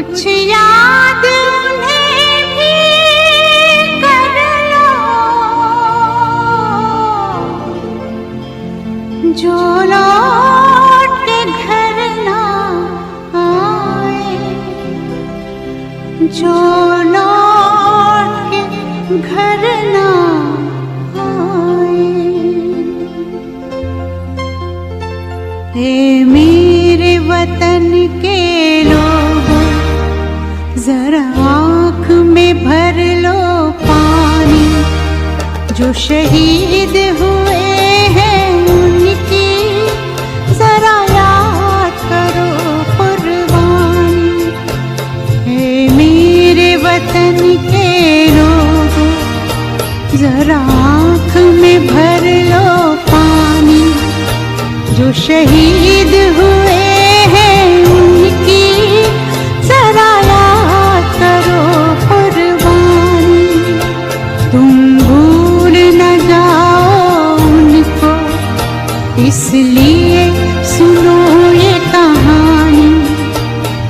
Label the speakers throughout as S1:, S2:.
S1: कुछ याद उन्हें भी कर लो, जो लौट के घर ना आए, जो लौट के घर ना आए। हे मेरे वतन के लोगों, जरा आँख में भर लो पानी, जो शहीद हुए हैं उनकी जरा याद करो कुर्बानी। हे मेरे वतन के लोगों, जरा आँख में भर लो पानी, जो शहीद हुए हैं उनकी जरा याद करो कुर्बानी। तुम भूल न जाओ उनको, इसलिए सुनो ये कहानी,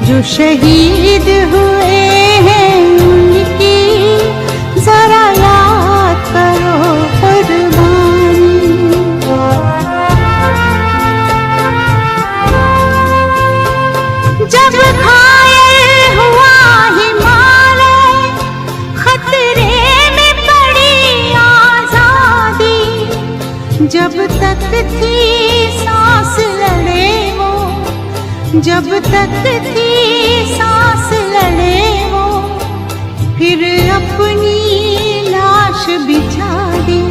S1: जो शहीद हुए हैं उनकी जरा याद करो कुर्बानी। जब घायल हुआ हिमालय, खतरे में पड़ी आजादी, जब तक थी सांस लड़े वो, जब तक थी सांस लड़े वो, फिर अपनी लाश बिछा दी,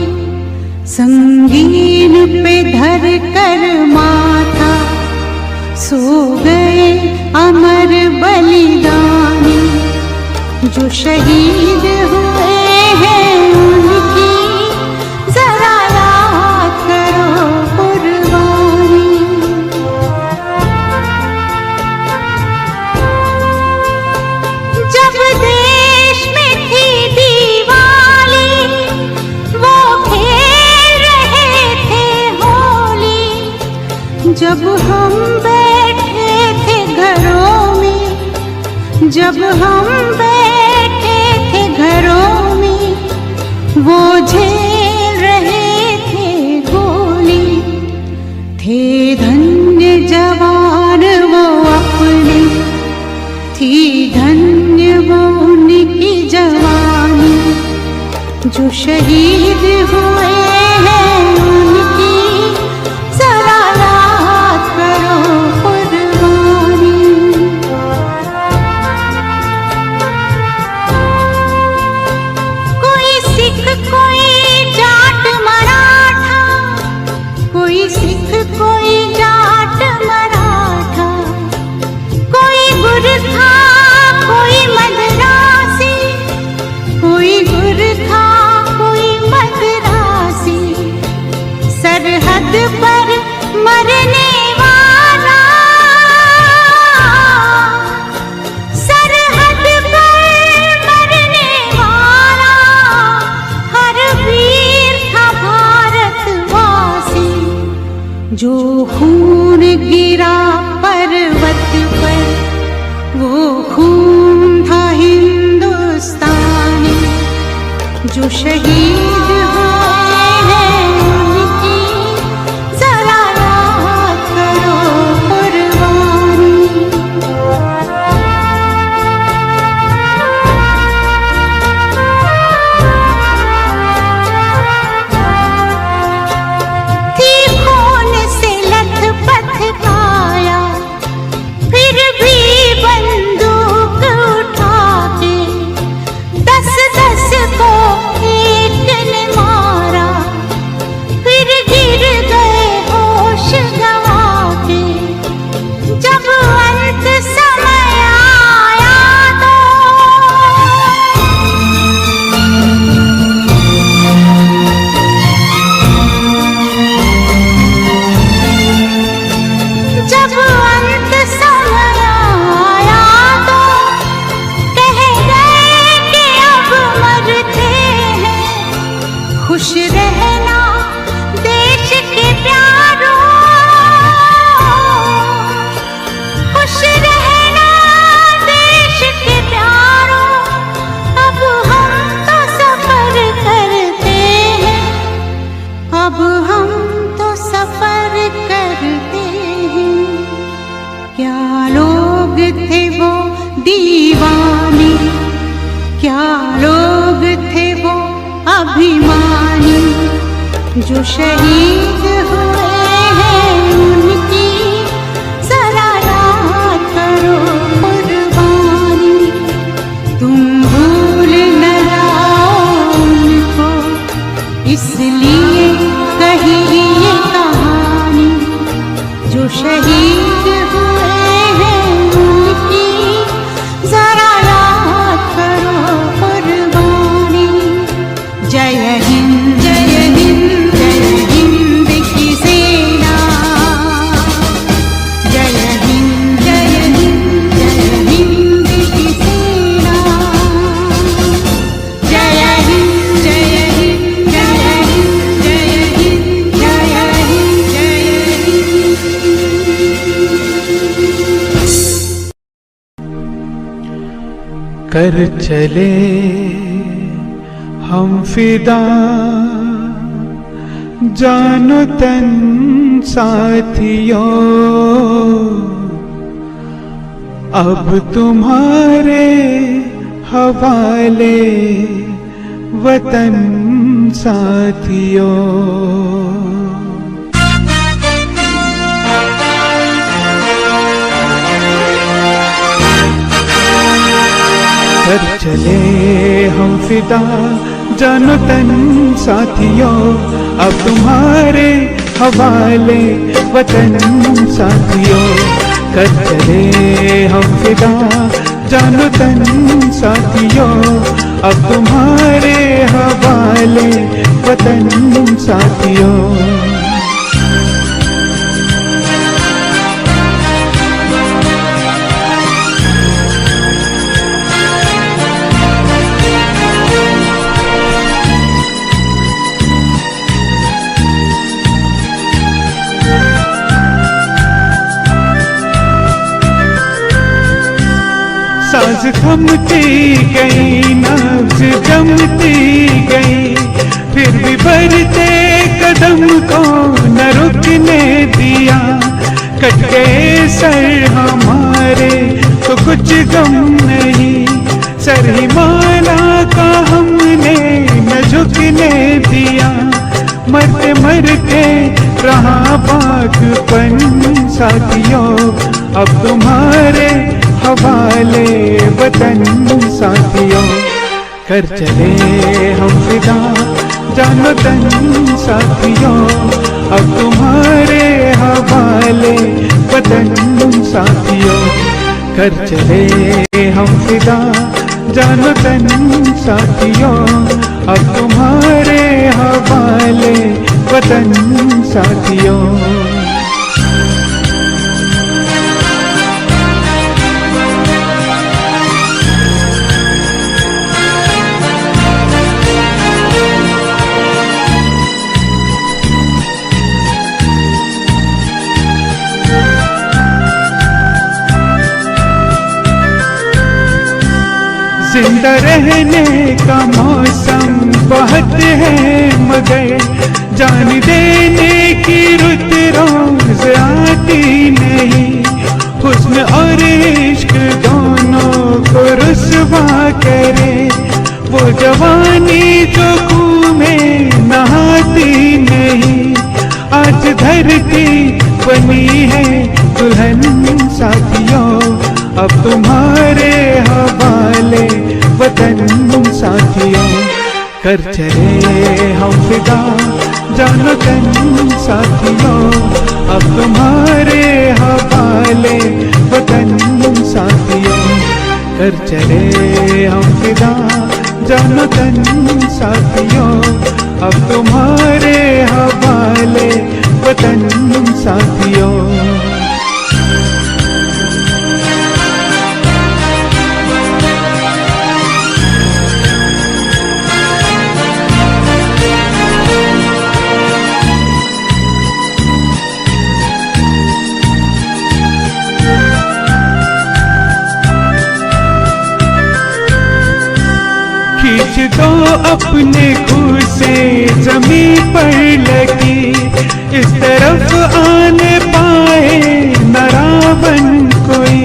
S1: संगीन पे धर कर माथा, सो गए अमर बलिदानी, जो शहीद हुए हैं उनकी जरा याद करो कुर्बानी। जब देश में थी दिवाली, वो खेल रहे थे होली, जब हम बैठे थे घरों में, जब हम बैठे थे घरों में, वो झेल रहे थे गोली। थे धन्य जवान वो अपने, थी धन्य वो उनकी जवानी, जो शहीद हुए हैं उनकी जरा याद करो कुर्बानी। कोई सिख कोई जाट मराठा, कोई सिख कोई जाट मराठा, कोई गुरखा कोई मद्रासी, कोई गुरखा कोई मद्रासी, सरहद पर मरने वाला, सरहद पर मरने वाला, हर वीर था भारतवासी, जो खून गिरा पर्वत पर, वो खून था हिंदुस्तानी, जो शहीद हुए हैं उनकी जरा याद करो कुर्बानी। थी खून से लथपथ काया, फिर भी बंदूक उठा के 10-10 को एक जो शहीद हुए हैं उनकी जरा याद करो कुर्बानी। तुम भूल न जाओ उनको, इसलिए कही ये कहानी। जो शहीद हुए हैं उनकी जरा याद करो कुर्बानी। जय हिंद जय हिंद जय हिंद की सेना। जय हिंद जय हिंद जय हिंद की सेना। जय हिंद जय हिंद जय हिंद जय हिंद जय हिंद जय हिंद।
S2: कर चले हम फिदा जानो तन साथियों, अब तुम्हारे हवाले वतन साथियों। कर चले हम फिदा जानो तन साथियों, अब तुम्हारे हवाले वतन साथियों। कर चले हम फिदा जानो तन साथियों, अब तुम्हारे हवाले वतन साथियों। सांस थमती गई, नब्ज जमती गई, फिर भी बढ़ते कदम को न रुकने दिया। कट गए सर हमारे तो कुछ गम नहीं, सर ही माला का हमने न झुकने दिया। मरते मरते रहा बागपन साथियों, अब तुम्हारे हवाले वतन साथियों। कर चले हम फिदा जानो तन साथियों, अब तुम्हारे हवाले वतन साथियों। कर चले हम फिदा जानो तन साथियों, अब तुम्हारे हवाले वतन साथियों। जिंदा रहने का मौसम बहुत है, मगर जान देने की रुत रोज आती नहीं। हुस्न और इश्क दोनों को रुसवा करे, वो जवानी जो खून में नहाती नहीं। आज धरती बनी है दुल्हन साथियों, अब तुम्हारे हवाले वतन साथियों। कर चले हम फिदा जानो तन साथियों, अब तुम्हारे हवाले वतन साथियों। कर चले हम फिदा जानो तन साथियों, अब तुम्हारे हवाले वतन साथियों। खींच दो अपने खूह से जमीन पर लगी, इस तरफ आने पाए न रावण कोई।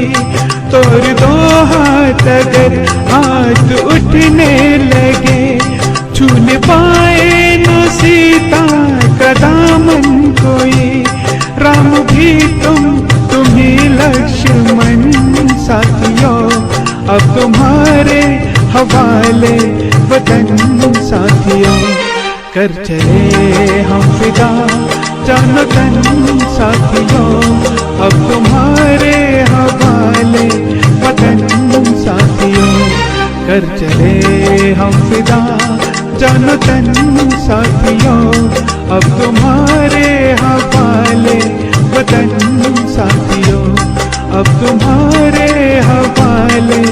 S2: तोड़ दो हाथ अगर हाथ उठने लगे, छूने पाए न सीता अब तुम्हारे हवाले वतन साथियों, कर चले हम फिदा जानो तन साथियों, अब तुम्हारे हवाले वतन साथियों, कर चले हम फिदा जानो तन साथियों, अब तुम्हारे हवाले वतन साथियों, अब तुम्हारे हवाले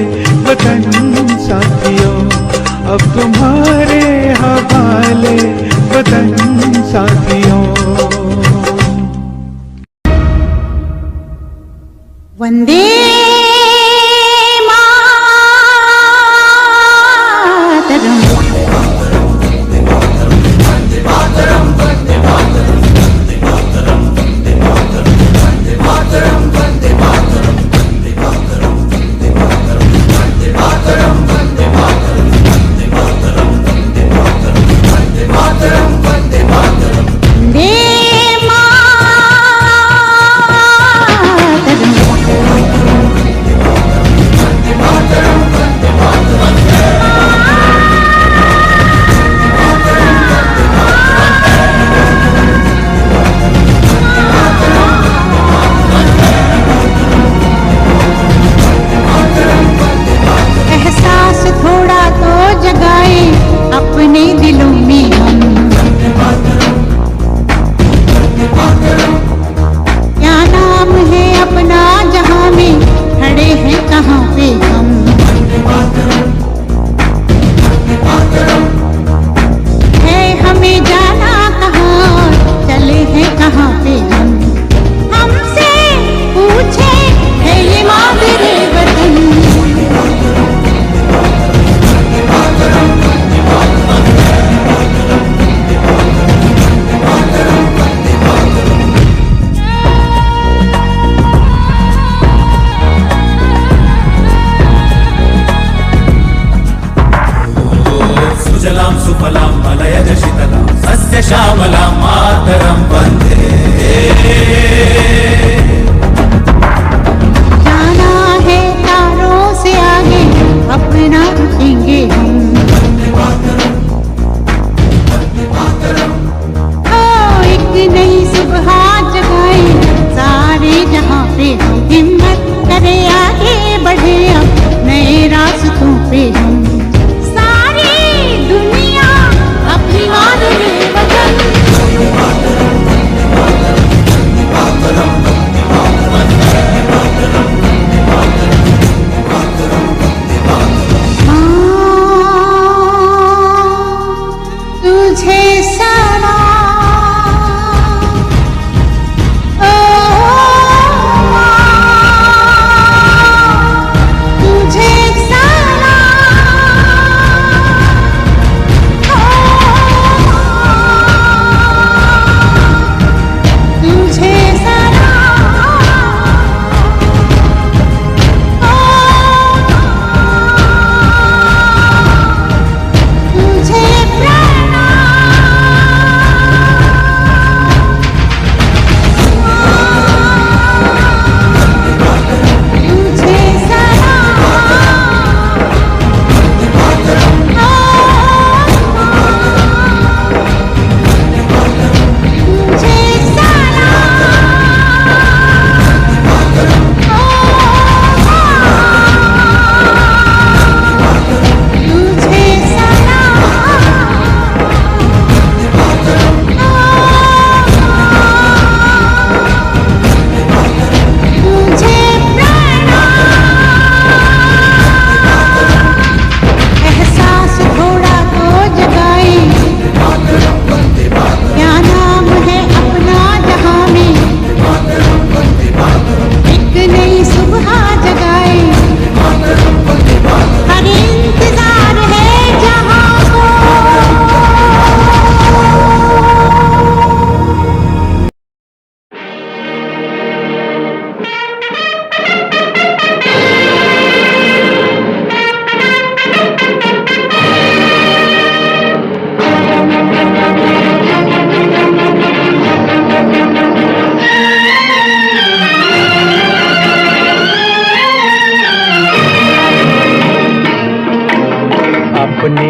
S2: वतन साथियों, अब तुम्हारे हवाले वतन साथियों।
S1: वंदे मातरम।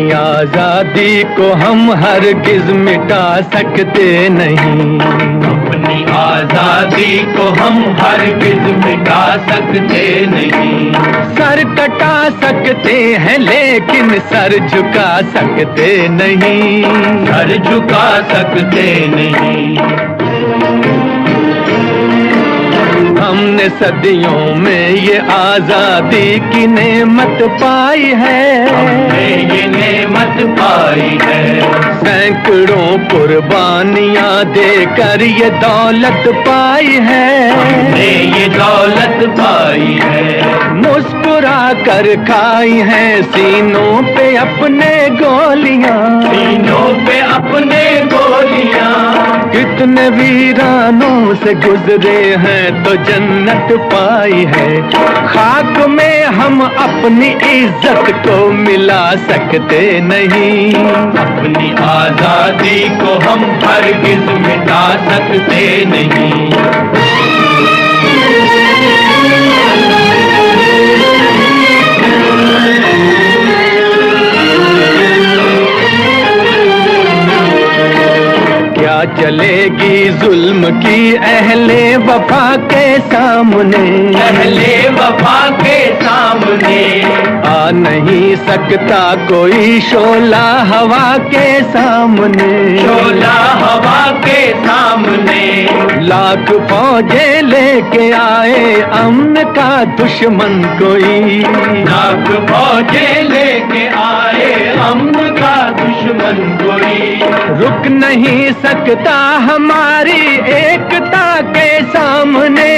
S3: अपनी आजादी को हम हरगिज मिटा सकते नहीं,
S4: अपनी आजादी को हम हरगिज मिटा सकते नहीं।
S3: सर कटा सकते हैं लेकिन सर झुका सकते नहीं,
S4: सर झुका सकते नहीं।
S3: हमने सदियों में ये आजादी की नेमत पाई है,
S4: हमने ये नेमत पाई है।
S3: सैकड़ों कुर्बानियां देकर ये दौलत पाई है,
S4: हमने ये दौलत पाई है।
S3: मुस्कुरा कर खाई है सीनों पे अपने गोलियां,
S4: सीनों पे अपने गोलियां।
S3: कितने वीरानों से गुजरे हैं तो जन्नत पाई है। खाक में हम अपनी इज्जत को मिला सकते नहीं,
S4: अपनी आजादी को हम हरगिज मिटा सकते नहीं।
S3: क्या चलेगी जुल्म की अहले वफा के सामने,
S4: अहले वफा के सामने।
S3: आ नहीं सकता कोई शोला हवा के सामने,
S4: शोला हवा के सामने।
S3: लाख फौजे लेके आए अमन का दुश्मन कोई,
S4: लाख फौजे लेके आए अमन का दुश्मन कोई।
S3: रुक नहीं सकता हमारी एकता के सामने।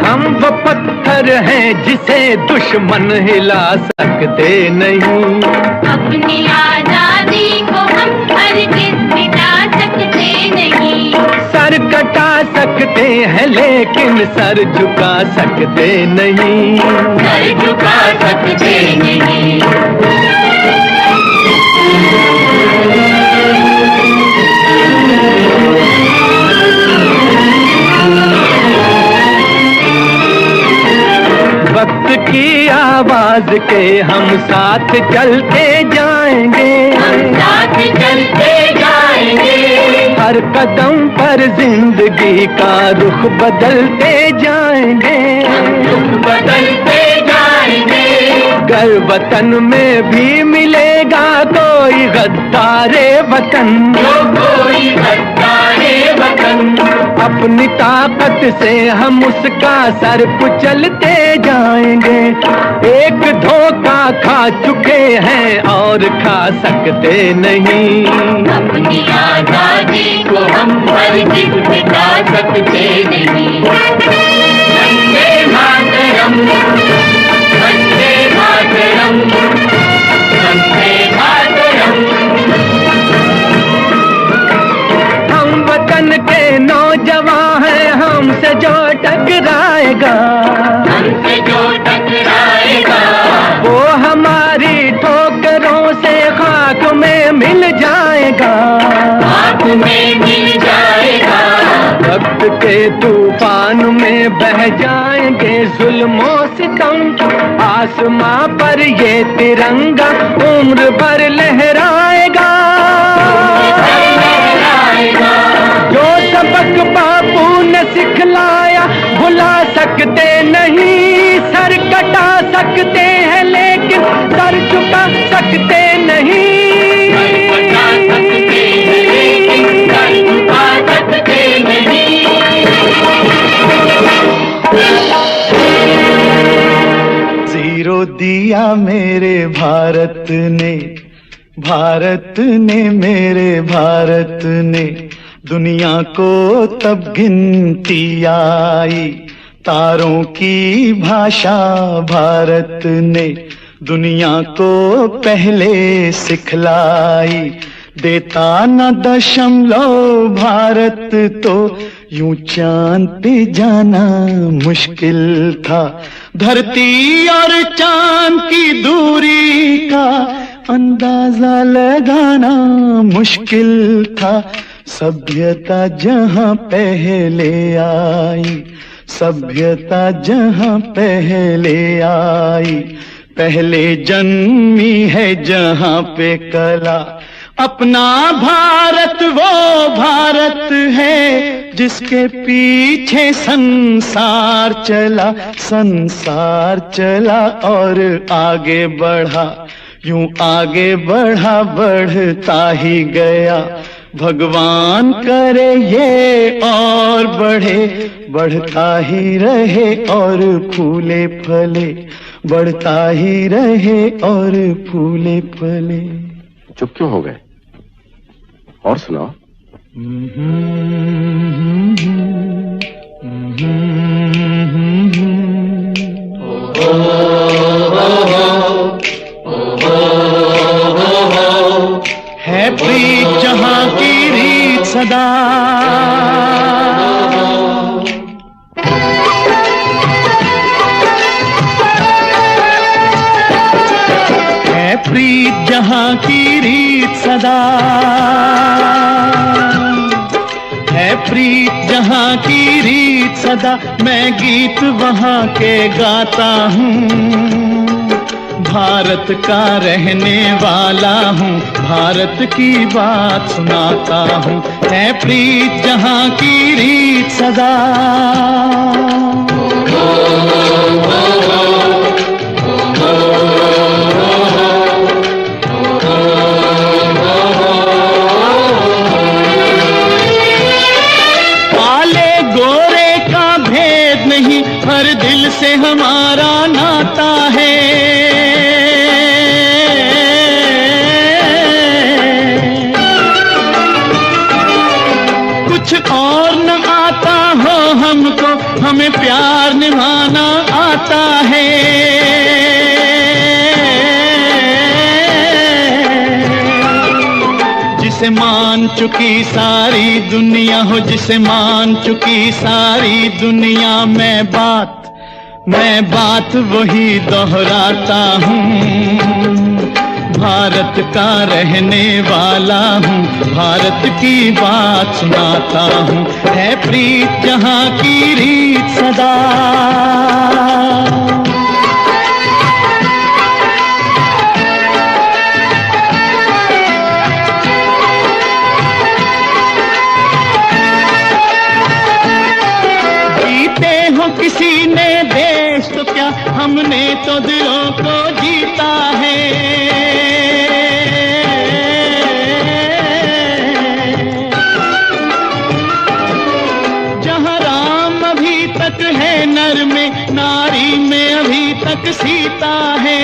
S3: हम वो पत्थर हैं जिसे दुश्मन हिला सकते नहीं,
S5: अपनी आजादी को हम हरगिज मिटा सकते नहीं।
S3: सर कटा सकते हैं लेकिन सर झुका सकते नहीं,
S5: सर झुका सकते नहीं।
S3: वक्त की आवाज के हम साथ चलते जाएंगे,
S5: हम साथ चलते जाएंगे।
S3: हर कदम पर जिंदगी का रुख बदलते जाएंगे,
S4: रुख बदलते जाएंगे।
S3: गर वतन में भी मिलेगा कोई गद्दारे वतन,
S4: जो कोई गद्दारे वतन।
S3: अपनी ताकत से हम उसका सर कुचलते जाएंगे। एक धोखा खा चुके हैं और खा सकते नहीं,
S5: अपनी आजादी को हम हरगिज मिटा सकते नहीं। वंदे मातरम, वंदे मातरम, वंदे मातरम।
S3: हम वतन के नौजवान हैं, हमसे जो टकराएगा,
S5: हमसे जो टकराएगा,
S3: वो हमारी ठोकरों से खाक में मिल जाएगा,
S5: खाक में मिल जाएगा।
S3: वक्त के तूफान में बह जाएंगे जुल्मों सितम। आसमां पर ये तिरंगा उम्र भर लहराएगा। जो सबक बापू ने सिखलाया भुला सकते नहीं, सर कटा सकते हैं लेकिन सर झुका सकते नहीं।
S2: जीरो दिया मेरे भारत ने, भारत ने मेरे भारत ने। दुनिया को तब गिनती आई, तारों की भाषा भारत ने दुनिया को पहले सिखलाई। देता न दशमलव भारत तो यूं चांद पे जाना मुश्किल था। धरती और चांद की दूरी का अंदाजा लगाना मुश्किल था। सभ्यता जहां पहले आई, सभ्यता जहां पहले आई, पहले जन्मी है जहां पे कला। अपना भारत वो भारत है जिसके पीछे संसार चला, संसार चला और आगे बढ़ा, यूं आगे बढ़ा बढ़ता ही गया। भगवान करे ये और बढ़े, बढ़ता ही रहे और फूले फले, बढ़ता ही रहे और फूले फले।
S6: चुप क्यों हो गए? और सुनाओ।
S2: है प्रीत जहां की रीत सदा, है प्रीत जहां की रीत सदा, है प्रीत जहां की रीत सदा। मैं गीत वहां के गाता हूँ, भारत का रहने वाला हूँ, भारत की बात सुनाता हूँ। है प्रीत जहां की रीत सदा। काले गोरे का भेद नहीं, हर दिल से हमारा नाता है। कुछ और न आता हो हमको, हमें प्यार निभाना आता है। जिसे मान चुकी सारी दुनिया हो, जिसे मान चुकी सारी दुनिया, मैं बात वही दोहराता हूँ। भारत का रहने वाला हूँ, भारत की बात सुनाता हूँ। है प्रीत जहां की रीत सदा। जीते हो किसी ने देश तो क्या, हमने तो दिलों को जीता है। है नर में, नारी में अभी तक सीता है।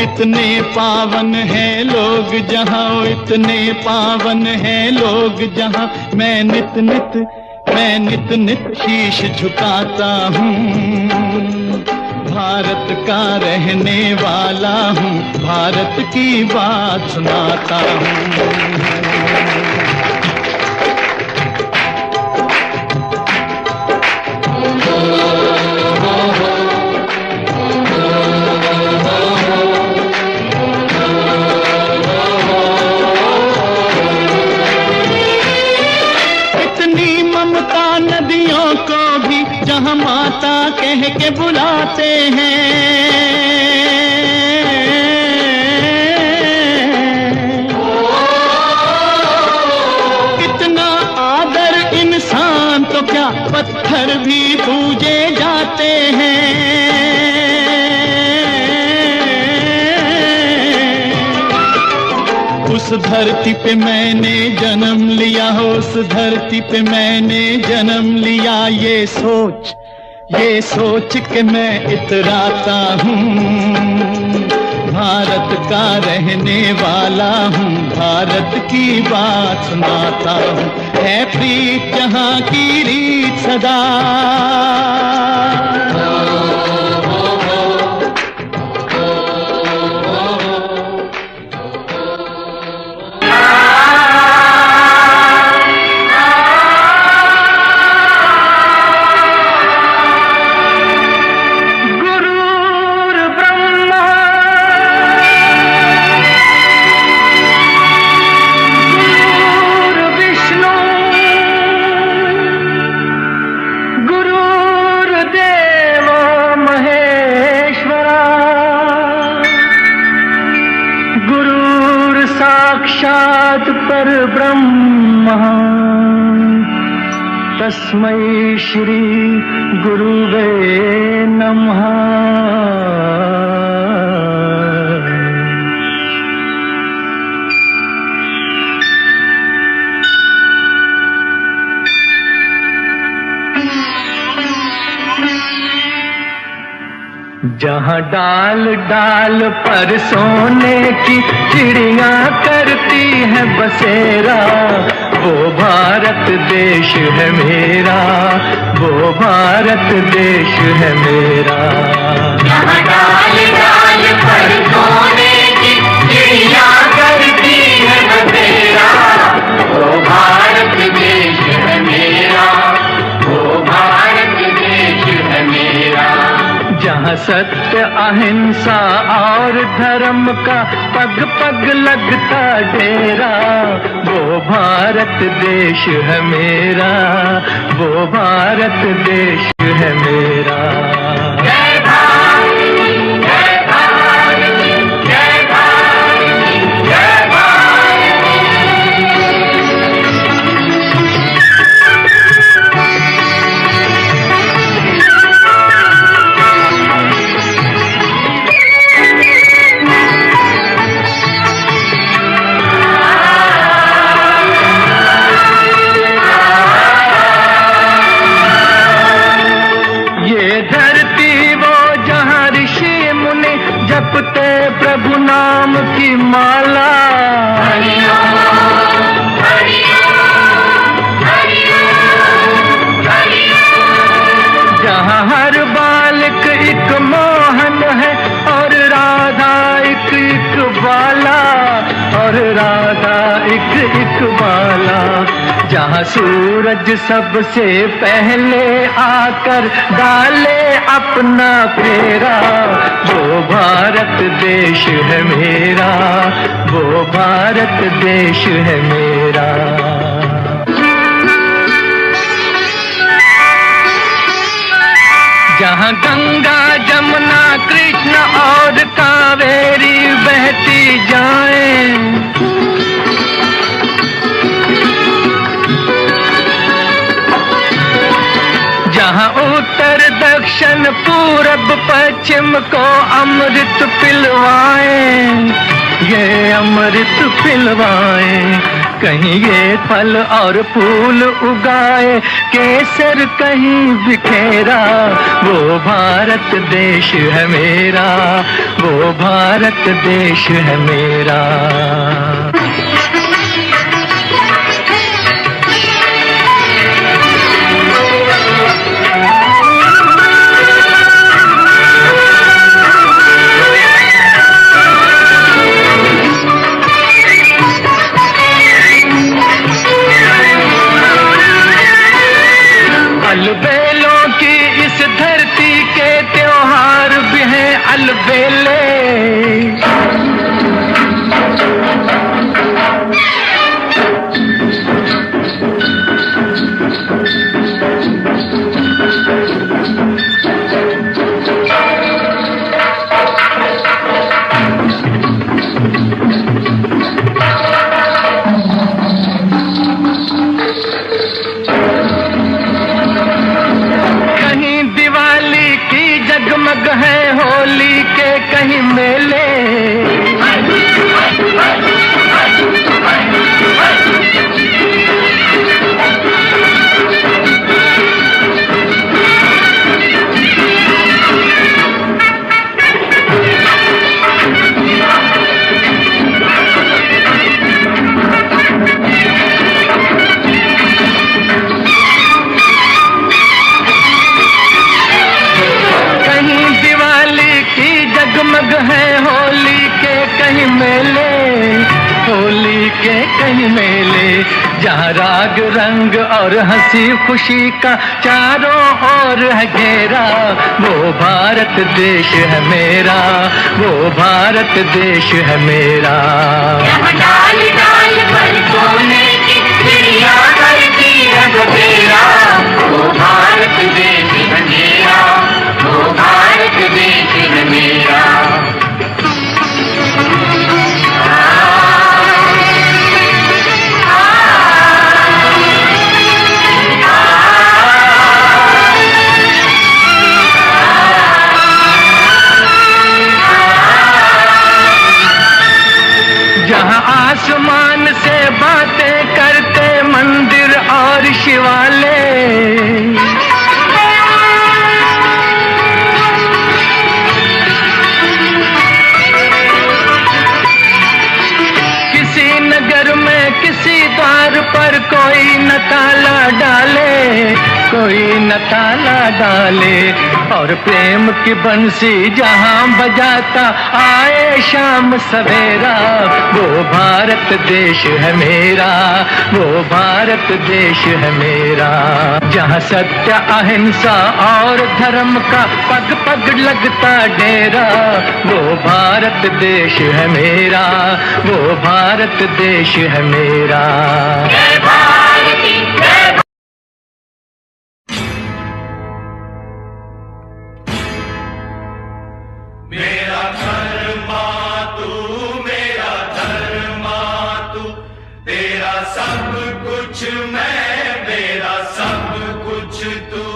S2: इतने पावन है लोग जहां, इतने पावन है लोग जहां, मैं नित नित शीश झुकाता हूँ। भारत का रहने वाला हूँ, भारत की बात सुनाता हूँ। नदियों को भी जहां माता कह के बुलाते हैं। कितना आदर इंसान तो क्या, पत्थर भी पूजे जाते हैं। उस धरती पे मैंने जन्म लिया हो, उस धरती पे मैंने जन्म लिया, ये सोच के मैं इतराता हूँ। भारत का रहने वाला हूँ, भारत की बात सुनाता हूँ। है प्रीत जहां की रीत सदा।
S3: परब्रह्म तस्मै श्री गुरुवे नमः। जहाँ डाल डाल पर सोने की चिड़िया करती है बसेरा, वो भारत देश है मेरा, वो भारत देश है मेरा।
S5: जहाँ डाल डाल पर सोने की चिड़िया करती है बसेरा, वो भारत देश है मेरा, वो भारत देश है मेरा।
S3: जहाँ सत्य अहिंसा और धर्म का पग पग लगता डेरा, वो भारत देश है मेरा, वो भारत देश है मेरा।
S5: जय भारत, जय भारत, जय भारत, जय भारत।
S3: जपते प्रभु नाम की माला,
S5: हरिओम, हरिओम, हरिओम, हरिओम।
S3: जहाँ हर बालक एक मोहन है और राधा एक एक बाला, और राधा एक एक बाला। जहाँ सूरज सबसे पहले आकर डाले अपना फेरा, वो भारत देश है मेरा, वो भारत देश है मेरा। जहाँ गंगा जमुना कृष्ण और कावेरी बहती जाएं, जहाँ उत्तर दक्षिण पूरब पश्चिम को अमृत पिलवाएं, ये अमृत पिलवाएं। कहीं ये फल और फूल उगाए, केसर कहीं बिखेरा, वो भारत देश है मेरा, वो भारत देश है मेरा। अलबेलों की इस धरती के त्योहार भी हैं अलबेले। जगमग है होली के कहीं मेले, जगमग है होली के कहीं मेले, होली के कहीं मेले। जहाँ राग रंग और हंसी खुशी का चारों ओर है घेरा, वो भारत देश है मेरा, वो भारत देश है मेरा।
S5: जहाँ डाल डाल पर सोने की चिड़िया करती है बसेरा, वो भारत देश है मेरा, वो भारत देश है मेरा।
S3: न ताला डाले, और प्रेम की बंसी जहां बजाता आए शाम सवेरा। वो भारत देश है मेरा, वो भारत देश है मेरा, जहां सत्य अहिंसा और धर्म का पग पग लगता डेरा। वो भारत देश है मेरा, वो भारत देश है मेरा।
S5: जय भारती जय
S4: मेरा धर्मा तू, मेरा धर्मा तू, तेरा सब कुछ मैं, मेरा सब कुछ तू।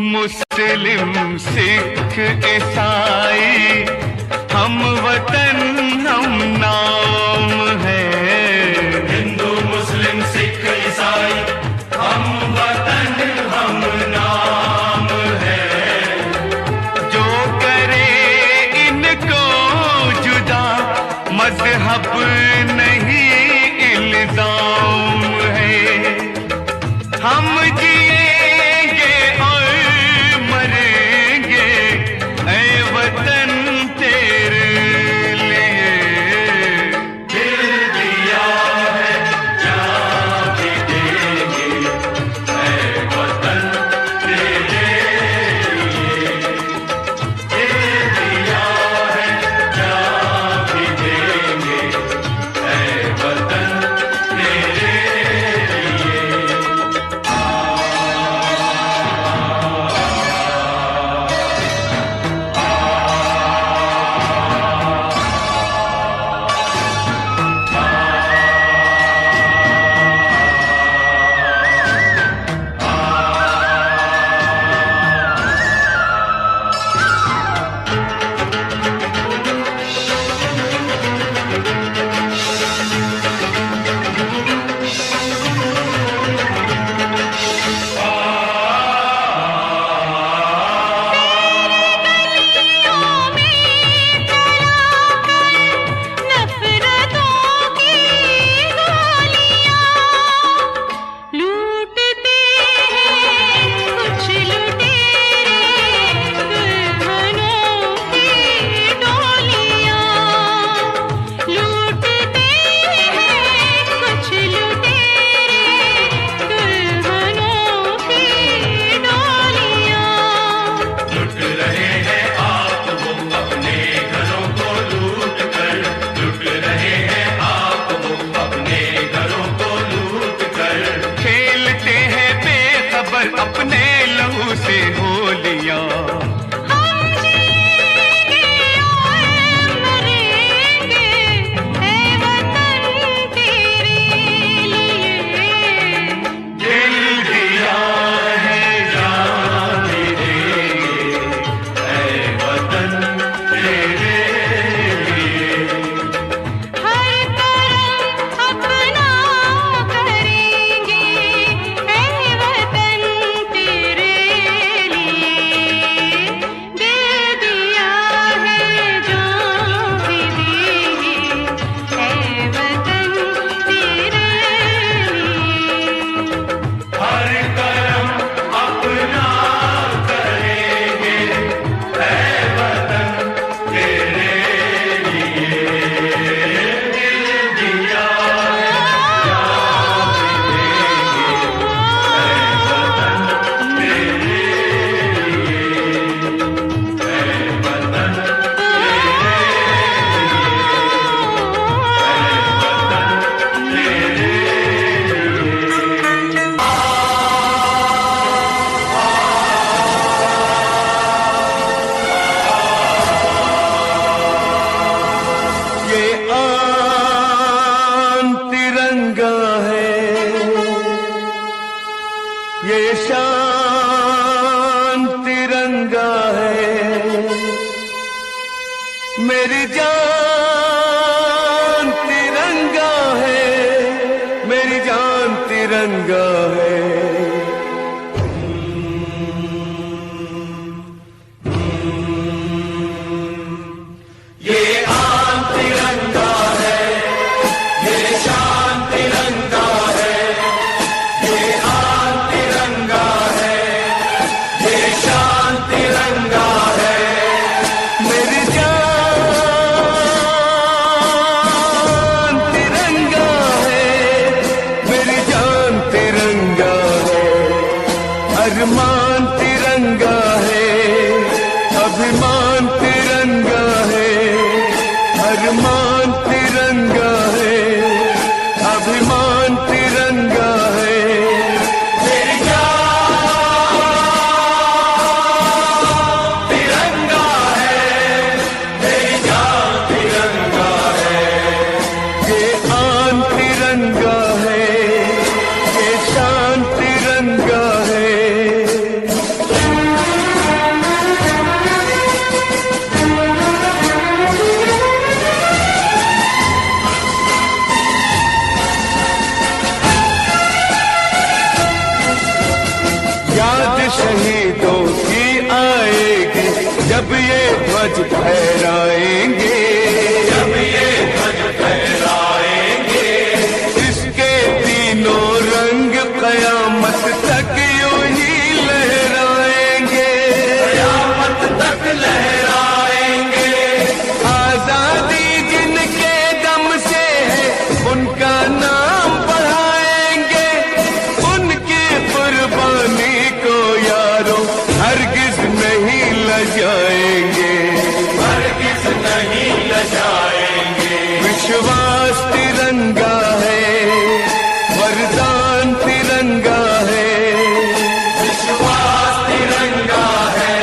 S3: मुस्लिम सिख ईसाई हम वतन हम नाम है।
S4: हिंदू मुस्लिम सिख ईसाई हम वतन हम नाम
S2: पे होलियां।
S1: हम जिएंगे और मरेंगे ऐ वतन तेरे लिए।
S4: दिल दिया है जान भी देंगे ऐ वतन तेरे लिए।
S1: हर करम अपना करेंगे ऐ वतन तेरे लिए। दे दिया है जान भी देंगे ऐ वतन तेरे लिए।
S4: हर करम अपना करेंगे ऐ वतन तेरे लिए। दिल दिया जान भी देंगे ऐ वतन तेरे लिए। ऐ वतन तेरे
S3: ये आन तिरंगा है, ये शान तिरंगा है, मेरी जान तिरंगा है, मेरी जान तिरंगा है।
S4: ये आन तिरंगा है, ये शान तिरंगा है। ये आन तिरंगा है, ये शान तिरंगा है।
S3: मेरी जान तिरंगा है, मेरी जान तिरंगा है। अरमान तिरंगा है, अभिमान तिरंगा है। अरमान तिरंगा है, अभिमान तिरंगा है।
S4: मेरी जान तिरंगा है, मेरी जान तिरंगा है।
S3: ये आन तिरंगा है, ये शान तिरंगा है। याद शहीदों की आएगी जब ये ध्वज फहराएंगे।
S4: जब ये ध्वज फहराएंगे,
S3: इसके तीनों रंग कयामत तक यूं ही लहराएंगे।
S4: कयामत तक लहराएंगे।
S3: आजादी जिनके दम से है उनका नाम बढ़ाएंगे। उनकी कुर्बानी को यारों हरगिज नहीं लजाएंगे।
S4: हरगिज नहीं लजाएंगे।
S3: विश्वास तिरंगा है, वरदान तिरंगा है।
S4: विश्वास तिरंगा है,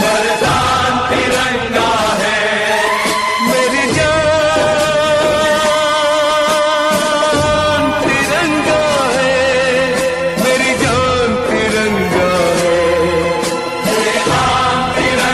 S4: वरदान तिरंगा है।
S3: मेरी जान तिरंगा है, मेरी जान तिरंगा है।
S4: ये आन तिरंगा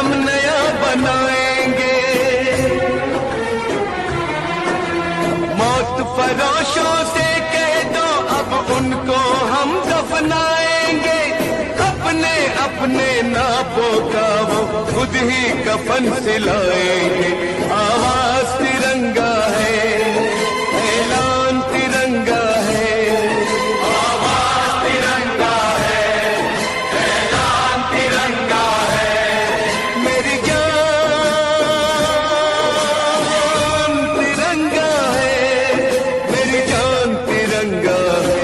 S4: हम नया बनाएंगे। मौत फरोशों से कह दो अब उनको हम दफनाएंगे। अपने अपने नापों का वो खुद ही कफन सिलाएंगे। आवाज तिरंगा है, ऐलान तिरंगा है। आवाज तिरंगा है, ऐलान तिरंगा है। मेरी जान तिरंगा है, मेरी जान तिरंगा है।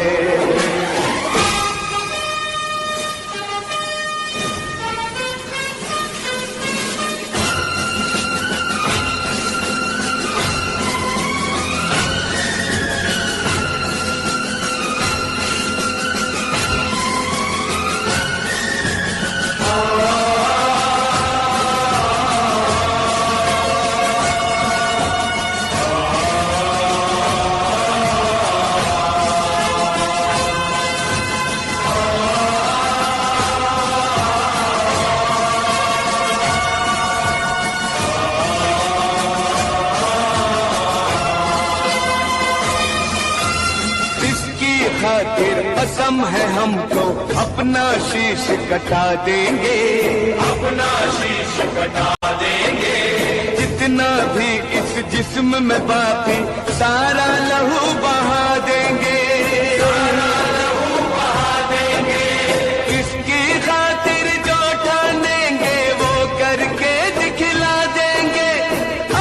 S4: खातिर कसम है हमको अपना शीश कटा देंगे। अपना शीश कटा देंगे। जितना भी इस जिस्म में बाकी सारा लहू बहा देंगे। सारा लहू बहा देंगे। इसकी खातिर जो ठानेंगे वो करके दिखला देंगे।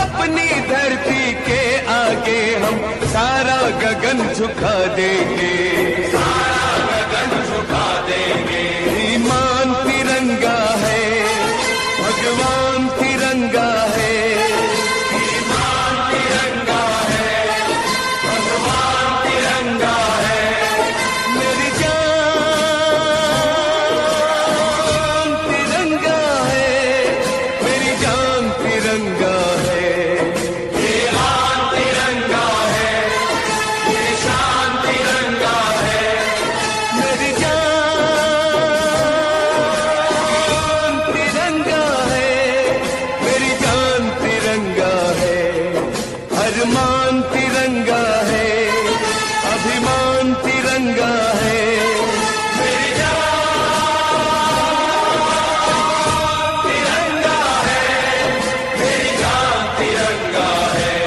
S4: अपनी धरती के आगे हम सारा गगन झुका देंगे। सारा गगन झुका देंगे। ईमान तिरंगा है, भगवान तिरंगा है। ईमान तिरंगा है, भगवान तिरंगा है। मेरी जान तिरंगा है, मेरी जान तिरंगा है। ये आन तिरंगा है, ये शान तिरंगा है। मेरी जान तिरंगा है, मेरी जान तिरंगा है। अरमान तिरंगा है, अभिमान तिरंगा है। मेरी जान तिरंगा है, मेरी जान तिरंगा है।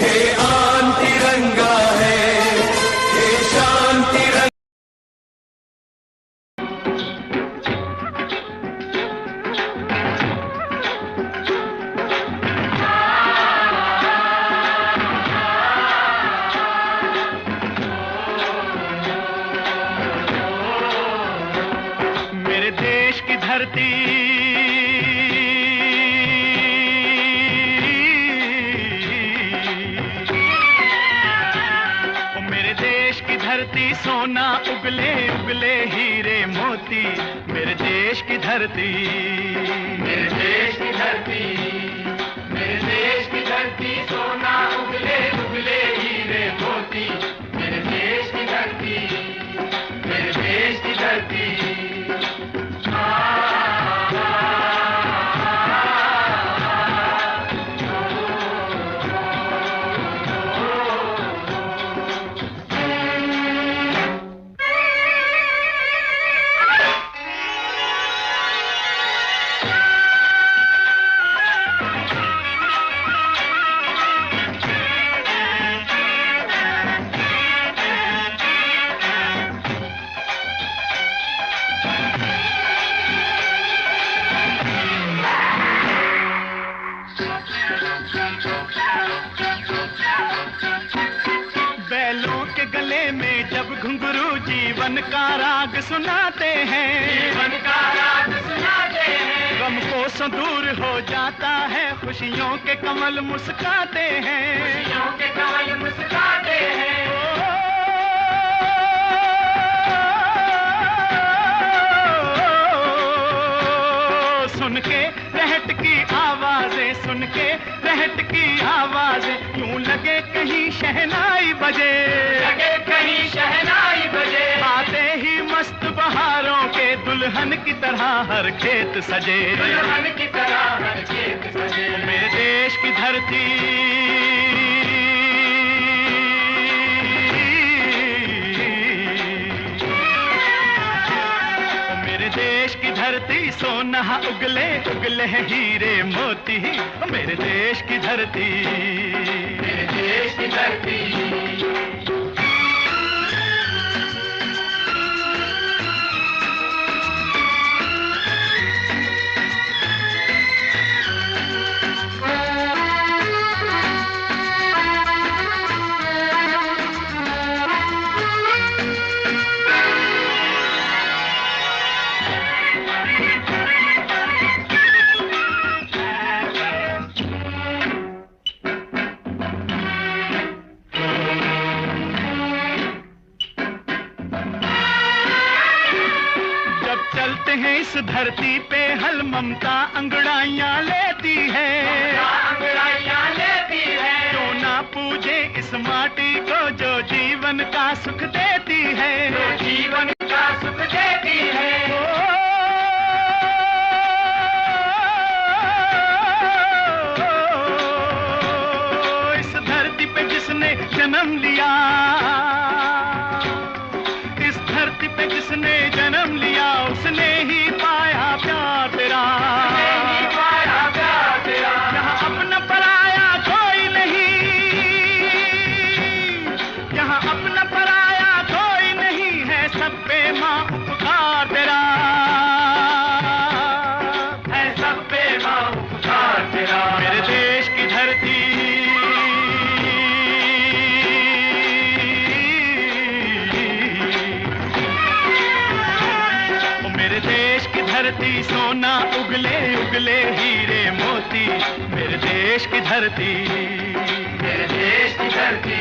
S4: ये आन तिरंगा है, ये शान तिरंगा।
S3: मेरे देश की धरती ओ मेरे देश की धरती सोना उगले उगले हीरे मोती। मेरे देश की धरती, मेरे देश की धरती, मेरे देश की धरती सोना उगले उगले हीरे मोती। मेरे देश की धरती, मेरे देश की धरती। बैलों के गले में जब घुंघरू जीवन का राग सुनाते हैं। जीवन का राग सुनाते हैं। गम को सो दूर हो जाता है, खुशियों के कमल मुस्काते हैं। खुशियों के कमल मुस्काते हैं। सुन के रहट की आवाजें, सुन के रहट की आवाजें, यूं लगे कहीं शहनाई बजे। लगे कहीं शहनाई बजे। आते ही मस्त बहारों के
S2: दुल्हन की तरह हर खेत सजे,
S3: दुल्हन की तरह हर खेत सजे।
S2: मेरे देश की धरती, मेरे देश की धरती सोना उगले उगले हैं हीरे मोती, मेरे देश की धरती,
S3: मेरे देश की धरती।
S2: चलते हैं इस धरती पे हल ममता अंगड़ाइयां लेती है,
S3: अंगड़ाइयां लेती है।
S2: जो ना पूजे इस माटी को जो जीवन का सुख देती है,
S3: जो जीवन का सुख देती है।
S2: इस धरती पे जिसने जन्म लिया, इस धरती पे जिसने जन्म लिया, उसने ही पाया प्यार तेरा,
S3: नहीं पाया प्यार तेरा।
S2: यहाँ अपना पराया कोई नहीं, यहाँ अपना पराया कोई नहीं है, सब पे माँ उपकार तेरा,
S3: है सब पे माँ उपकार तेरा।
S2: मेरे देश की धरती, मेरे देश की धरती सोना उगले उगले हीरे मोती, मेरे देश की धरती,
S3: मेरे देश की धरती।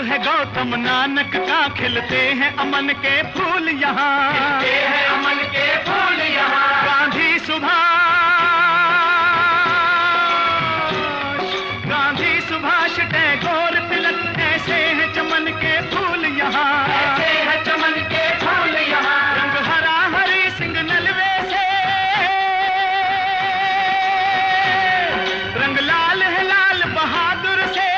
S2: है गौतम नानक का, खिलते हैं अमन के फूल यहाँ,
S3: खिलते हैं अमन के फूल यहाँ।
S2: गांधी सुभाष, गांधी सुभाष टैगोर तिलक, ऐसे हैं चमन के फूल यहाँ,
S3: ऐसे हैं चमन के फूल यहाँ।
S2: रंग हरा हरी सिंह नलवे से, रंग लाल है लाल बहादुर से,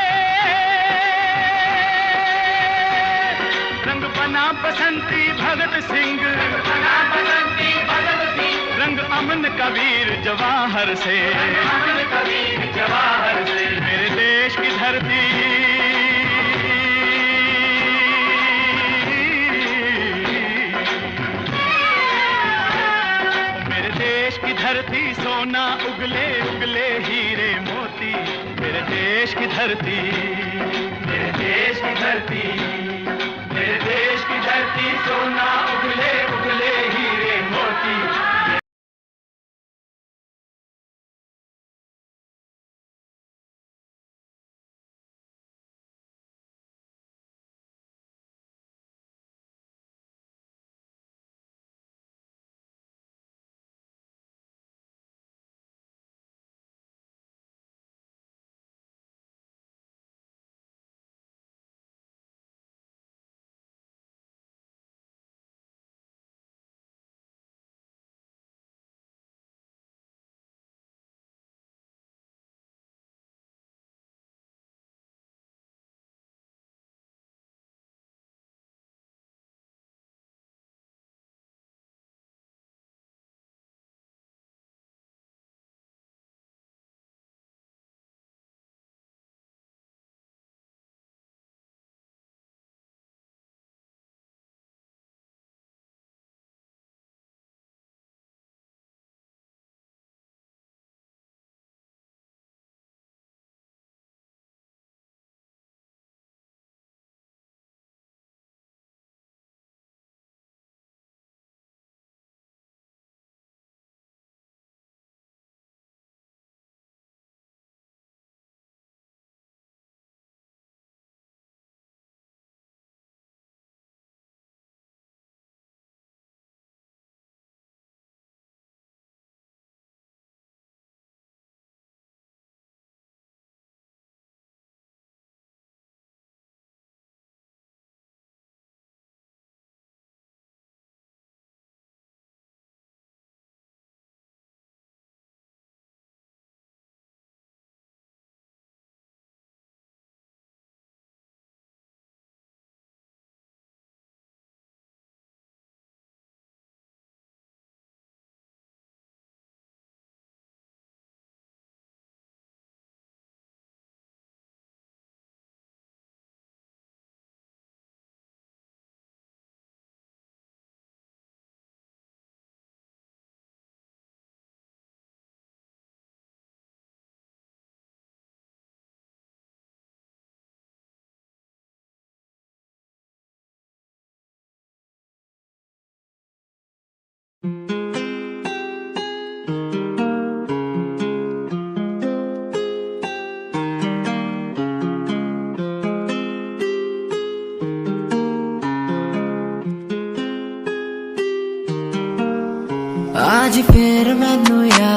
S2: रंग बना बसंती भगत सिंह,
S3: बना बसंती भगत सिंह।
S2: रंग अमन कबीर जवाहर से,
S3: अमन कबीर जवाहर से।
S2: मेरे देश की धरती, मेरे देश की धरती सोना उगले उगले हीरे मोती, मेरे देश की धरती,
S3: मेरे देश की धरती, मेरे देश की धरती सोना उगले उगले हीरे मोती।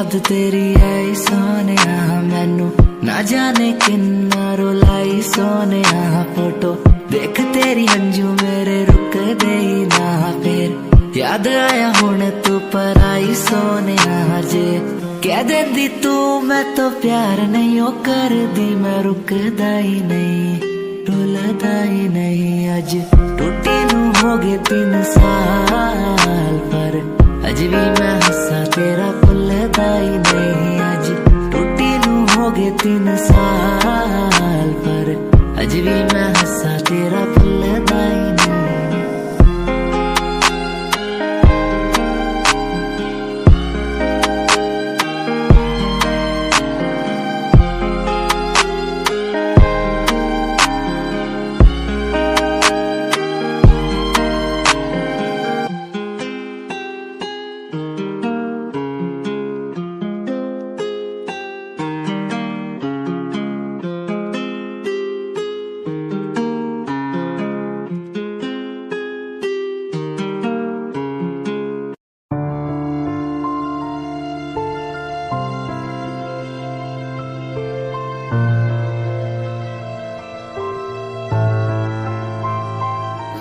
S7: याद तेरी आई सोने मैनू ना जाने किन्ना रुलाई सोने फोटो देख तेरी अंजू मेरे रुक दे ना फिर याद आया हुण तू पर आई सोने जे कह देंदी तू मैं तो प्यार नहीं ओ कर दी मैं रुकदा ही नहीं रुलदा ही नहीं अज टूटी नू हो गए 3 साल पर अज भी मैं हंसा तेरा भुलदा ही नहीं अज टूटी नू हो गए 3 साल पर अज भी मैं हंसा तेरा भुलदा ही नहीं।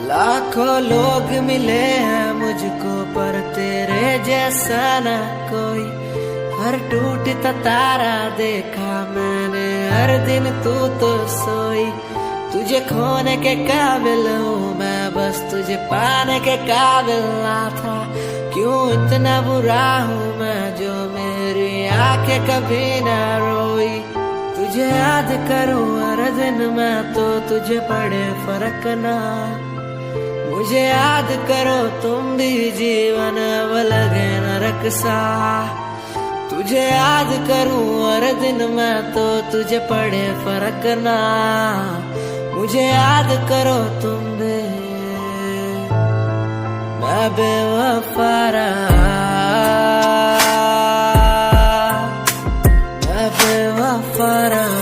S7: लाखों लोग मिले हैं मुझको पर तेरे जैसा ना कोई हर टूटता तारा देखा मैंने हर दिन तू तो सोई तुझे खोने के काबिल हूँ मैं बस तुझे पाने के काबिल ना था क्यों इतना बुरा हूँ मैं जो मेरी आंखें कभी ना रोई तुझे याद करूँ हर दिन मैं तो तुझे पड़े फर्क ना मुझे याद करो तुम भी जीवन अब लगे नरक सा तुझे याद करूं हर दिन मैं तो तुझे पड़े फर्क ना मुझे याद करो तुम भी मैं बेवफा रहा मैं बेवफा रहा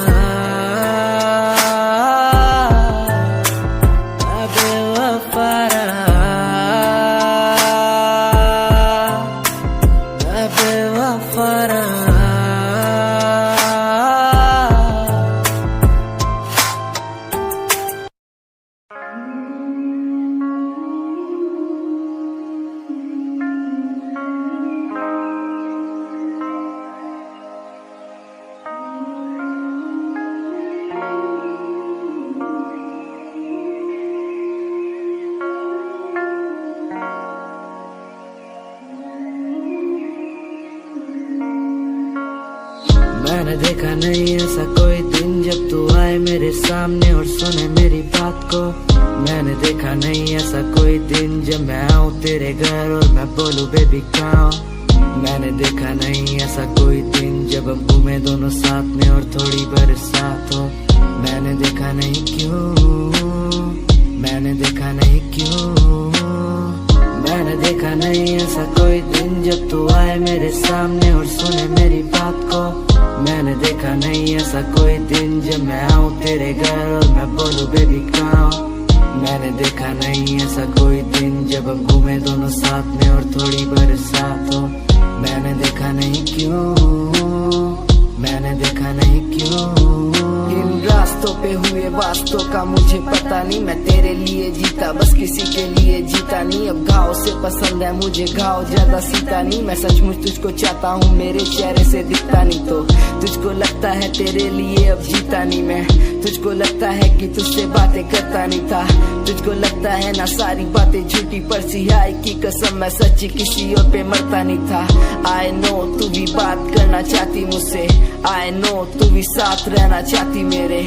S7: मैंने देखा नहीं ऐसा कोई दिन जब तू आए मेरे सामने और सुने मेरी बात को मैंने देखा नहीं ऐसा कोई दिन जब मैं आऊँ तेरे घर और मैं बोलूँ बेबी कहाँ मैंने देखा नहीं ऐसा कोई दिन जब हम घूमे दोनों साथ में और थोड़ी बरसात हो मैंने देखा नहीं क्यों मैंने देखा नहीं क्यों मैंने देखा नहीं ऐसा कोई दिन जब तू आए मेरे सामने और सुने मेरी बात को मैंने देखा नहीं ऐसा कोई दिन जब मैं आऊँ तेरे घर और मैं बोलूँ बेबी कहाँ मैंने देखा नहीं ऐसा कोई दिन जब हम घूमे दोनों साथ में और थोड़ी बरसात हो मैंने देखा नहीं क्यों मैंने देखा नहीं क्यों इन रास्तों पे हुए वास्तों का मुझे पता नहीं मैं तेरे लिए जीता बस किसी के लिए जीता नहीं अब घाव से पसंद है मुझे घाव ज्यादा सीता नहीं मैं सचमुच तुझको चाहता हूँ मेरे चेहरे से दिखता नहीं तो तुझको लगता है तेरे लिए अब जीता नहीं मैं तुझको लगता है कि तुझसे बातें करता नहीं था तुझको लगता है ना सारी बातें झूठी पर सिहाई की कसम मैं सच्ची किसी और पे मरता नहीं था आई नो तू भी बात करना चाहती मुझसे आई नो तू भी साथ रहना चाहती मेरे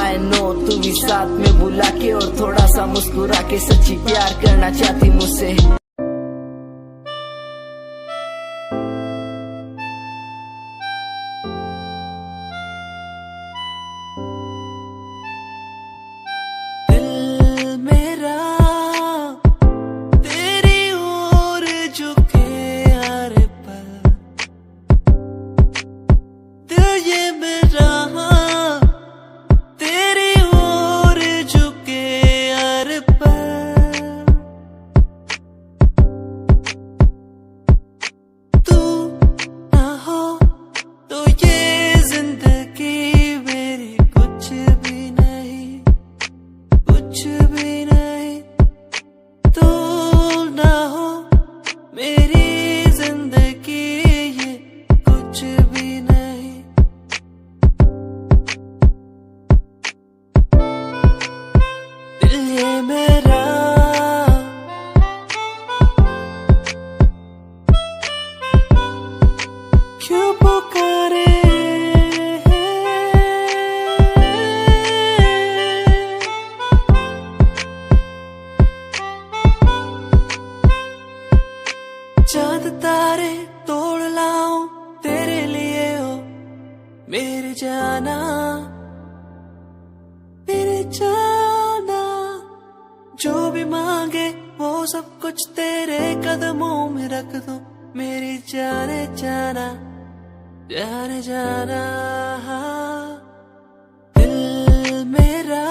S7: आई नो तू भी साथ में बुला के और थोड़ा सा मुस्कुरा के सच्ची प्यार करना चाहती मुझसे
S8: मेरे जाना मेरे जाना, जो भी मांगे वो सब कुछ तेरे कदमों में रख दो मेरी जाने जाना जाने जाना। दिल मेरा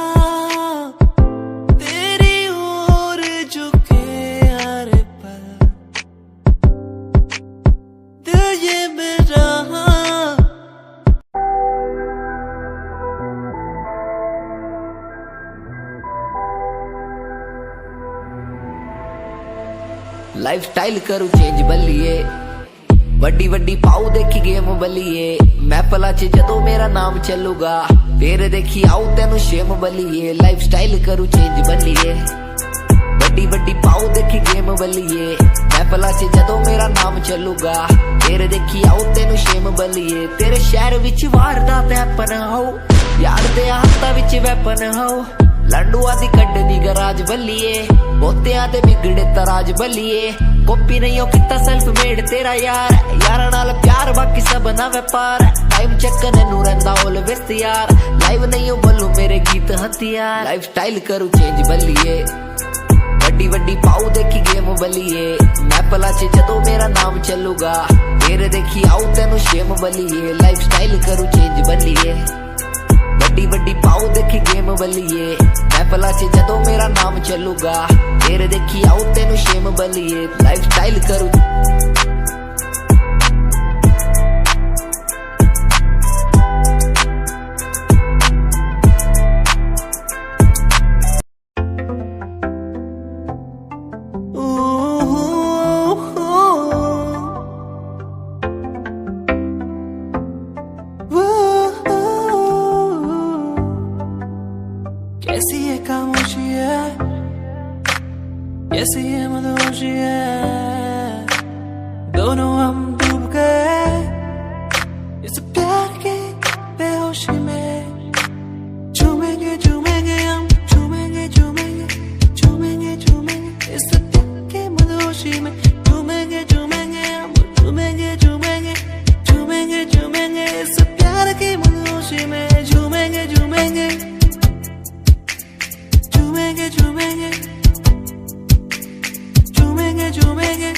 S8: तेरी ओर झुके हर पल, दिल ये मेरा
S7: लाइफस्टाइल करूं चेंज बल्लिए, वड्डी वड्डी पाऊ देखी गेम बल्लिए, मैं पला च जदों मेरा नाम चलूगा फिर देखी आऊ तेनू शेम बल्लिए। लाइफस्टाइल करूं चेंज बल्लिए, वड्डी वड्डी पाऊ देखी गेम बल्लिए, मैं पला च जदों मेरा नाम चलूगा फिर देखी आऊ तेनू शेम बल्लिए। तेरे शहर विच वारदात हैपन हो, यार दे हाथा विच वैपन हो, लंडुआ दी कड्डनी गराज बल्लिए, बोतियां ते बिगड़े तराज बल्लिए। कॉपी नहीं हो किता सेल्फ मेड तेरा यार, यारा नाल प्यार बाकी सब ना व्यापार। टाइम चक्कर नू रंदा ऑलवेज तैयार, लाइव नहीं हो बोलू मेरे गीत हथियार। लाइफस्टाइल करूं चेंज बल्लिए, वड्डी वड्डी पाऊ देखी गेम बल्लिए, मैं पला च जदों मेरा नाम चलूगा फिर देखी आऊ तेनू शेम बल्लिए। लाइफस्टाइल करूं चेंज बल्लिए, वड्डी वड्डी पाऊ देखी गेम बल्लिए, मैं पला च जदों मेरा नाम चलूगा फिर देखी आऊ तेनू शेम बल्लिए। लाइफस्टाइल करूं
S8: कैसी ये खामोशी है, कैसी ये मदहोशी है, दोनों हम डूब गए इस प्यार के बेहोशी में। झूमेंगे झूमेंगे हम, झूमेंगे झूमेंगे झूमेंगे झूमेंगे इस प्यार के मदहोशी में। झूमेंगे झूमेंगे हम, झूमेंगे झूमेंगे झूमेंगे झूमेंगे इस प्यार की मदहोशी में। झूमेंगे झूमेंगे झूमेंगे झूमेंगे झूमेंगे झूमेंगे।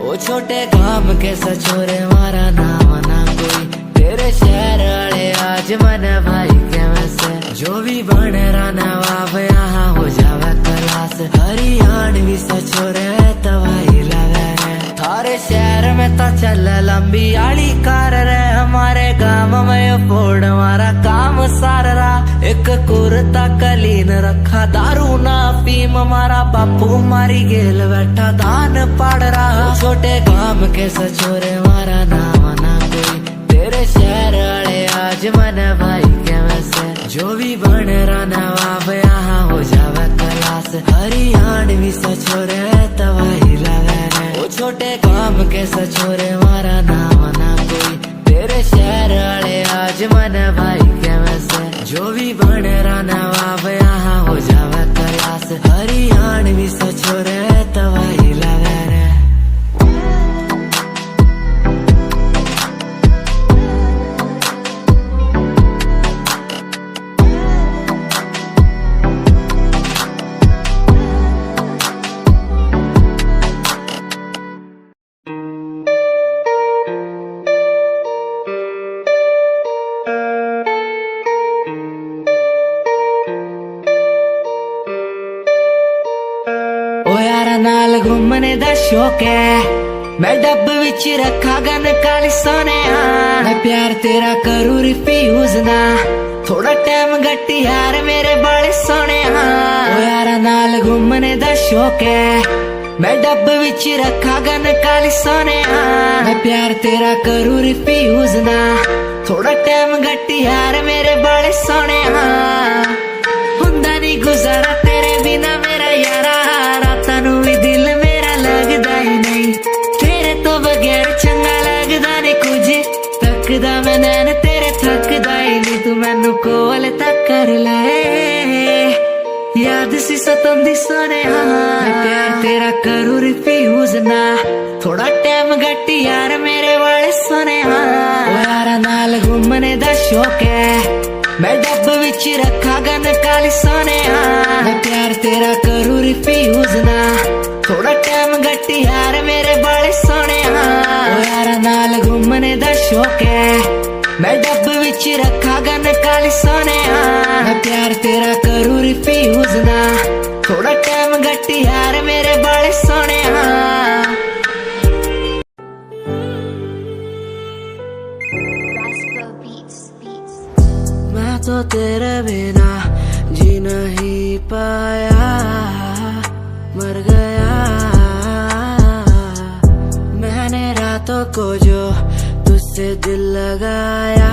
S7: ओ छोटे काम के सचोरे मारा नाम ना कोई, तेरे शहर वाले आज मन भाई के वैसे, जो भी बन रहा नवाब यहाँ हो जावे क्लास। हरियाणवी सचोरे तवाई लगे रे, थारे शहर में तो चल लंबी आली कार रे, हमारे गांव में फोड़ हमारा काम सार रहा। एक कुर्ता कलीन रखा, दारू ना फीम हमारा बापू मारी गेल बैठा दान पाड़ रहा। छोटे काम के सचोरे मारा नाम ना कोई, तेरे शहर वाले आज मन भाई के वैसे, जो भी बन रहा नवाब यहाँ हो जावे क्लास। हरियाणवी सचोरे तवाई लगे रे, ओ छोटे काम के सचोरे मारा नाम ना कोई, तेरे शहर वाले आज मन भाई के वैसे, जो भी बन रहा नवाब यहाँ हो जावे क्लास। हरियाणवी सचोरे तवाई लगे रे। नाल घूमने दा शौक है, मैं डब विच रखा गन काली सोने। मैं प्यार तेरा करूं रिफ्यूज ना, थोड़ा टाइम गट्टी यार मेरे बड़े सोने। ओ यारा नाल घूमने दा शौक है, मैं डब विच रखा गन काली सोने। मैं प्यार तेरा करूं रिफ्यूज ना, थोड़ा टाइम गट्टी यार मेरे बड़े सोने। हुंदा नहीं गुजारा तेरे बिना मेरा यारा, रातां नूं भी दिल मेरा लगदा ही नहीं, तेरे तो बगैर चंगा लगदा नहीं कुछ, तक लगदा मैं नैन तेरे थकदा ही नहीं, तू मैनू कोल तक कर ले। याद सी सतोंदी सोने मैं प्यार तेरा करूं रिफ्यूज ना, थोड़ा टाइम घट यार मेरे वाले सोने यारा नाल घूमने दा शौक है, मैं डब विच रखा गन काली सोने मैं प्यार तेरा करूं रिफ्यूज ना, थोड़ा टाइम घट यार मेरे बाले सोने यारा नाल घूमने दा शौक है, मैं डब विच रखा गन काली सोने मैं प्यार तेरा करूं रिफ्यूज ना, थोड़ा टाइम घट यार मेरे बाले सोने मैं तो तेरे बिना जी नहीं पाया, मर गया मैंने रातों को जो तुझसे दिल लगाया,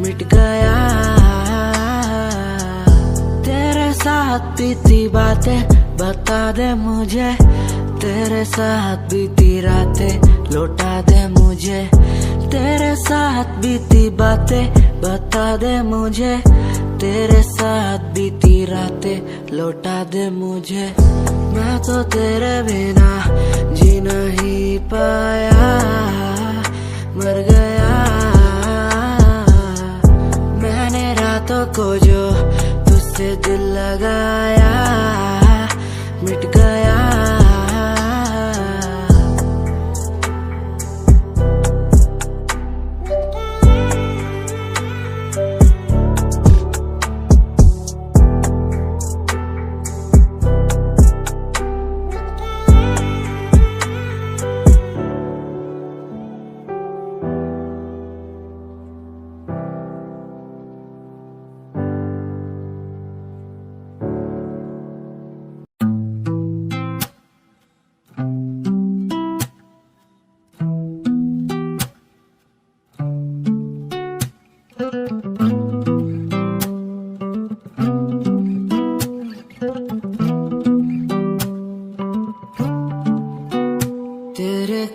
S7: मिट गया तेरे साथ बीती बातें बता दे मुझे, तेरे साथ बीती रातें लौटा दे मुझे, तेरे साथ बीती बातें बता दे मुझे, तेरे साथ बीती रातें लौटा दे मुझे। मैं तो तेरे बिना जी नहीं पाया, मर गया मैंने रातों को जो तुझसे दिल लगाया, मिट गया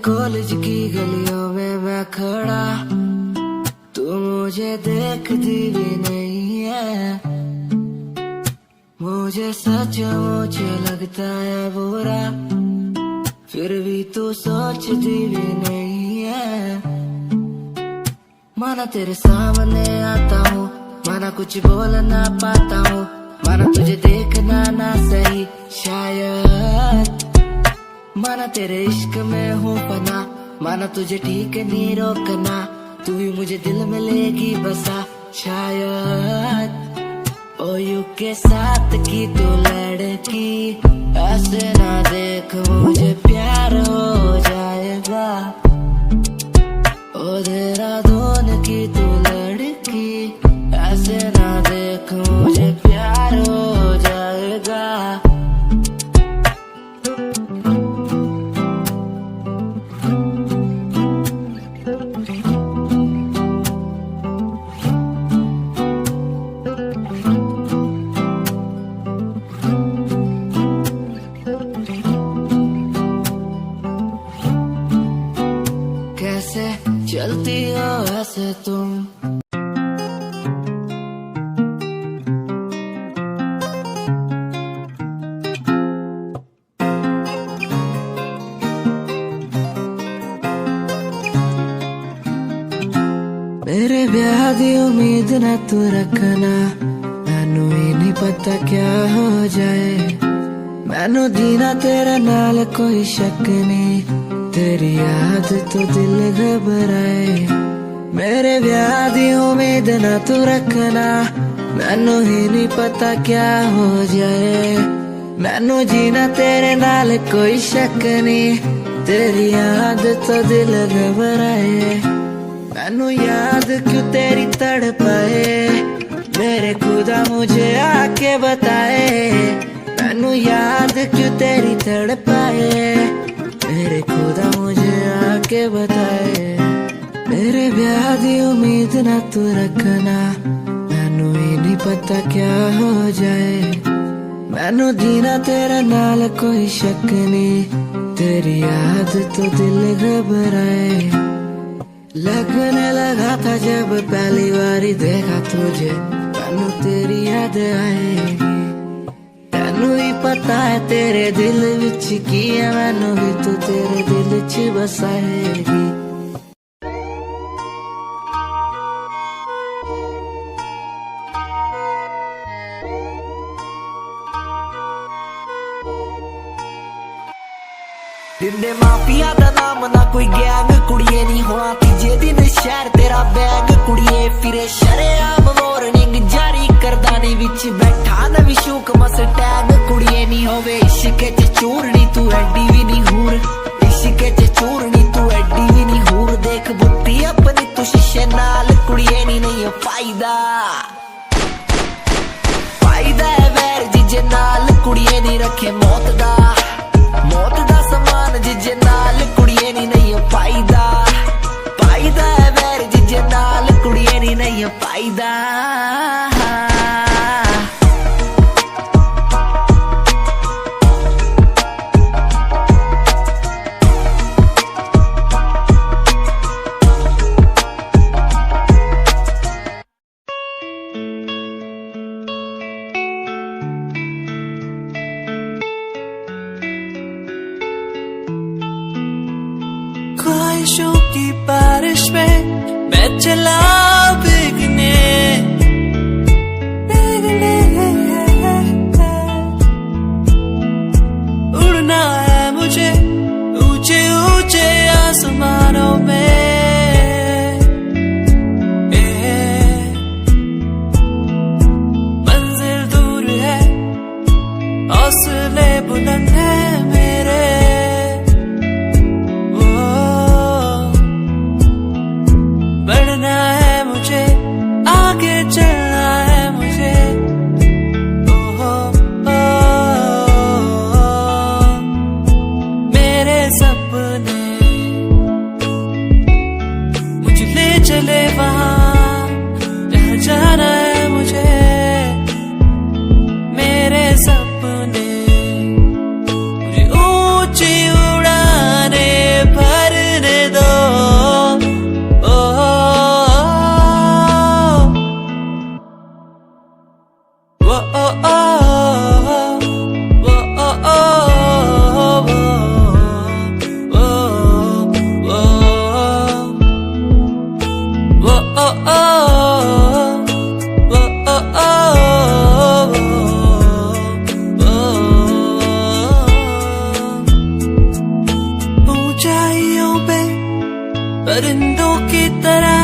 S7: कॉलेज की गलियों में मैं खड़ा, तू मुझे देखती भी नहीं है, मुझे सचमुच लगता है बुरा, फिर भी तू सोचती भी नहीं है। माना तेरे सामने आता हूँ, माना कुछ बोल ना पाता हूँ, माना तुझे देखना ना सही शायद, माना तेरे इश्क में हूँ पना, माना तुझे ठीक नहीं रोकना, तू भी मुझे दिल में लेगी बसा शायद। ओ यू के साथ की तू लड़की, ऐसे ना देख मुझे प्यार हो जाएगा। ओ देहरादून की तू लड़की, ऐसे ना देख मुझे प्यार हो जाएगा। कैसे चलती हो ऐसे तुम, मेरे ब्याह दी उम्मीद ना तू रखना, मैनू ही नहीं पता क्या हो जाए, मैनू जीना तेरे नाल कोई शक नहीं, तेरी याद तो दिल घबराए। मेरे ब्याह दी उम्मीद ना तू रखना, मैनू ही नहीं पता क्या हो जाए, मैनू जीना तेरे नाल कोई शक नहीं, तेरी याद तो दिल घबराए। मैनू याद क्यों तेरी तड़पाए, मेरे खुदा मुझे आके बताए, मैनू याद क्यों तेरी तड़पाए, मेरे खुदा मुझे आके बताए। मेरे ब्याह दी उम्मीद ना तू रखना, मैनू ही नहीं पता क्या हो जाए, मैनू जीना तेरे नाल कोई शक नहीं, तेरी याद तो दिल घबराए। लगने लगा था जब पहली बारी देखा तुझे, तन्नू तेरी याद आएगी। तन्नू ही पता है तेरे दिल विच की है, मैनू भी तू तेरे दिल च बसाएगी।
S9: दिंदे माफिया दा नाम ना कोई गैंग, कुड़िए नहीं होना तीजे दिन शहर तेरा बैग। कुड़िए फिरे शरेआम वार्निंग जारी करदा नी, विच बैठा नवी शूक मस टैग। कुड़िए नहीं होवे इश्क च चूरनी, तू एडी भी नहीं हूर। इश्क च चूरनी तू एडी भी नहीं हूर। देख बुद्धि अपनी तू शीशे नाल, कुड़िए नहीं फायदा। फायदा है वैर जिजे नाल, कुड़िए नहीं रखे मौत दा। मौत दा समान जिजे नाल, कुड़िए नहीं फायदा। फायदा है वैर जिजे नाल, कुड़िए नहीं फायदा।
S8: ख्वाहिशों की बारिश में मैं चला भीगने, उड़ना है मुझे ऊंचे ऊंचे आसमानों में। मंजिल दूर है हौसले बुलंद है मेरे। बढ़ना है मुझे आगे चलना है मुझे। ओहो मेरे सपने मुझे ले चले वहाँ जहाँ जाना है मुझे। मेरे सपने मुझे ऊंची उड़ाने भरने दो। ऊंचाइयों पे परिंदों की तरह